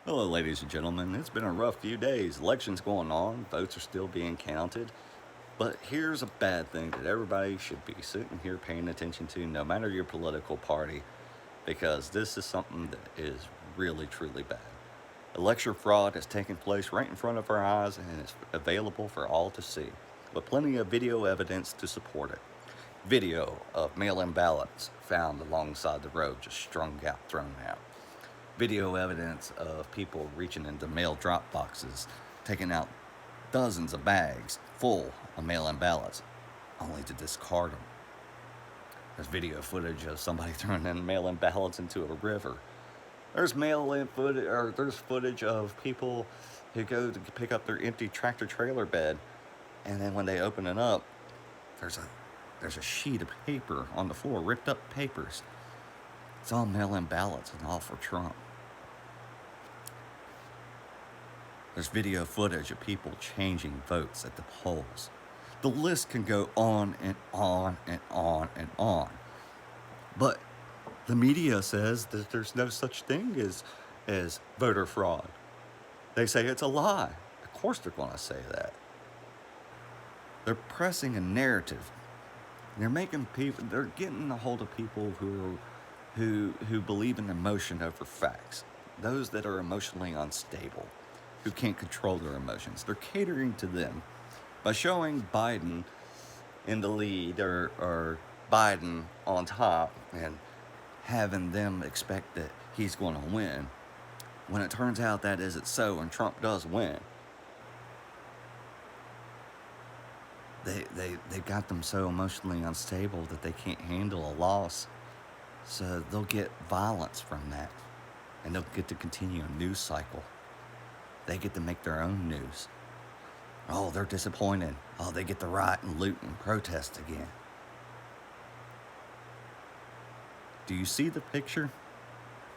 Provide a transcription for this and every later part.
Hello, ladies and gentlemen. It's been a rough few days. Elections going on, votes are still being counted. But here's a bad thing that everybody should be sitting here paying attention to, no matter your political party, because this is something that is really, truly bad. Election fraud has taken place right in front of our eyes and is available for all to see, with plenty of video evidence to support it. Video of mail in ballots found alongside the road, just strung out, thrown out. Video evidence of people reaching into mail drop boxes, taking out dozens of bags full of mail in ballots, only to discard them. There's video footage of somebody throwing in mail in ballots into a river. There's there's footage of people who go to pick up their empty tractor trailer bed, and then when they open it up, there's a sheet of paper on the floor, ripped up papers. It's all mail in ballots and all for Trump. There's video footage of people changing votes at the polls. The list can go on and on and on and on. But the media says that there's no such thing as voter fraud. They say it's a lie. Of course they're going to say that. They're pressing a narrative. They're getting a hold of people who believe in emotion over facts. Those that are emotionally unstable, who can't control their emotions. They're catering to them by showing Biden in the lead or Biden on top and having them expect that he's going to win, when it turns out that isn't so and Trump does win. They got them so emotionally unstable that they can't handle a loss, so they'll get violence from that, and they'll get to continue a news cycle. They get to make their own news. Oh, they're disappointed. Oh, they get to riot and loot and protest again. Do you see the picture?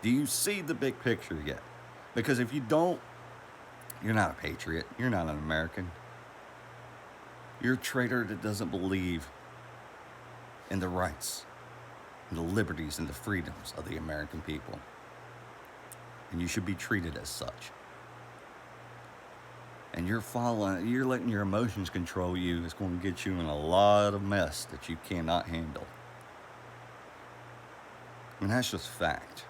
Do you see the big picture yet? Because if you don't, you're not a patriot. You're not an American. You're a traitor that doesn't believe in the rights and the liberties and the freedoms of the American people. And you should be treated as such. And you're letting your emotions control you. It's going to get you in a lot of mess that you cannot handle. And that's just fact.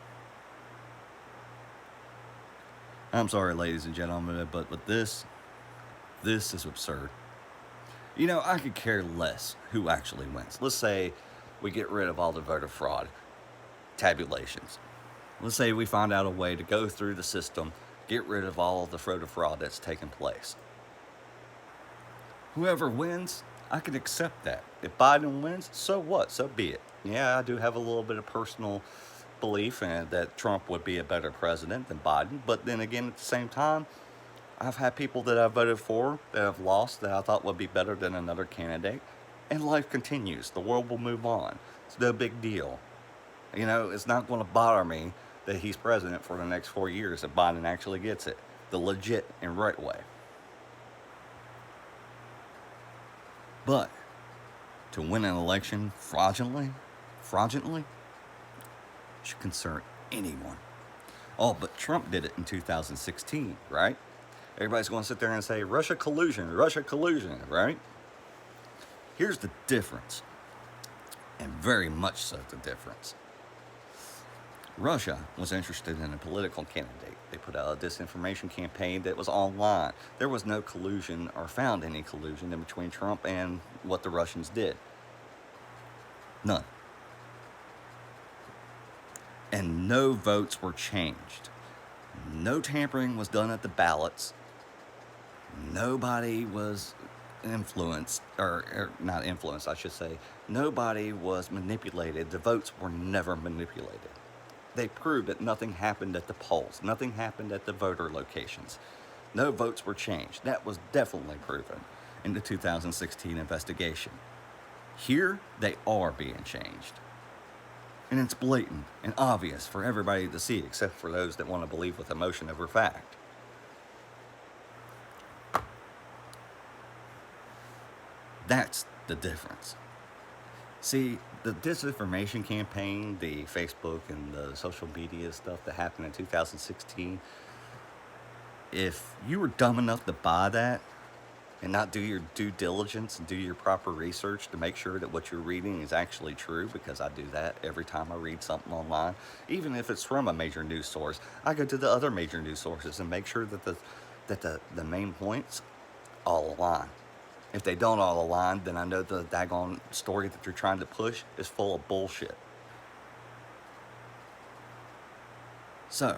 I'm sorry, ladies and gentlemen, but with this is absurd. You know, I could care less who actually wins. Let's say we get rid of all the voter fraud tabulations. Let's say we find out a way to go through the system, get rid of all of the voter fraud that's taken place. Whoever wins, I can accept that. If Biden wins, so what? So be it. Yeah, I do have a little bit of personal belief in that Trump would be a better president than Biden. But then again, at the same time, I've had people that I voted for that have lost that I thought would be better than another candidate. And life continues. The world will move on. It's no big deal. You know, it's not going to bother me that he's president for the next 4 years if Biden actually gets it the legit and right way. But to win an election fraudulently should concern anyone. Oh, but Trump did it in 2016, right? Everybody's going to sit there and say, Russia collusion, right? Here's the difference, and very much so the difference. Russia was interested in a political candidate. They put out a disinformation campaign that was online. There was no collusion or found any collusion in between Trump and what the Russians did. None. And no votes were changed. No tampering was done at the ballots. Nobody was influenced, or not influenced, I should say. Nobody was manipulated. The votes were never manipulated. They proved that nothing happened at the polls. Nothing happened at the voter locations. No votes were changed. That was definitely proven in the 2016 investigation. Here, they are being changed. And it's blatant and obvious for everybody to see, except for those that want to believe with emotion over fact. That's the difference. See, the disinformation campaign, the Facebook and the social media stuff that happened in 2016, if you were dumb enough to buy that and not do your due diligence and do your proper research to make sure that what you're reading is actually true, because I do that every time I read something online, even if it's from a major news source, I go to the other major news sources and make sure that the main points all align. If they don't all align, then I know the daggone story that they're trying to push is full of bullshit. So,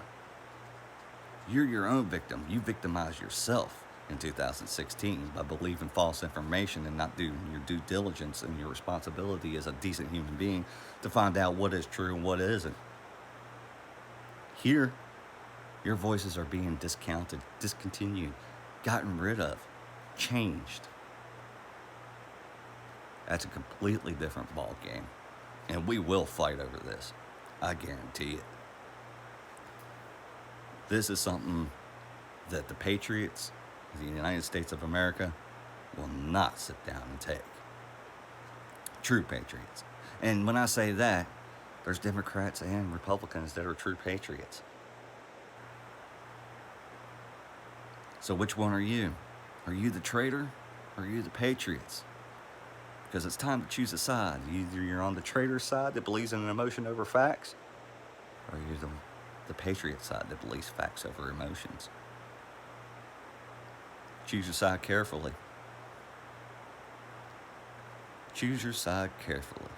you're your own victim. You victimized yourself in 2016 by believing false information and not doing your due diligence and your responsibility as a decent human being to find out what is true and what isn't. Here, your voices are being discounted, discontinued, gotten rid of, changed. That's a completely different ball game. And we will fight over this. I guarantee it. This is something that the patriots of the United States of America will not sit down and take. True patriots. And when I say that, there's Democrats and Republicans that are true patriots. So which one are you? Are you the traitor or are you the patriots? Because it's time to choose a side. Either you're on the traitor side that believes in an emotion over facts, or you're the patriot side that believes facts over emotions. Choose your side carefully. Choose your side carefully.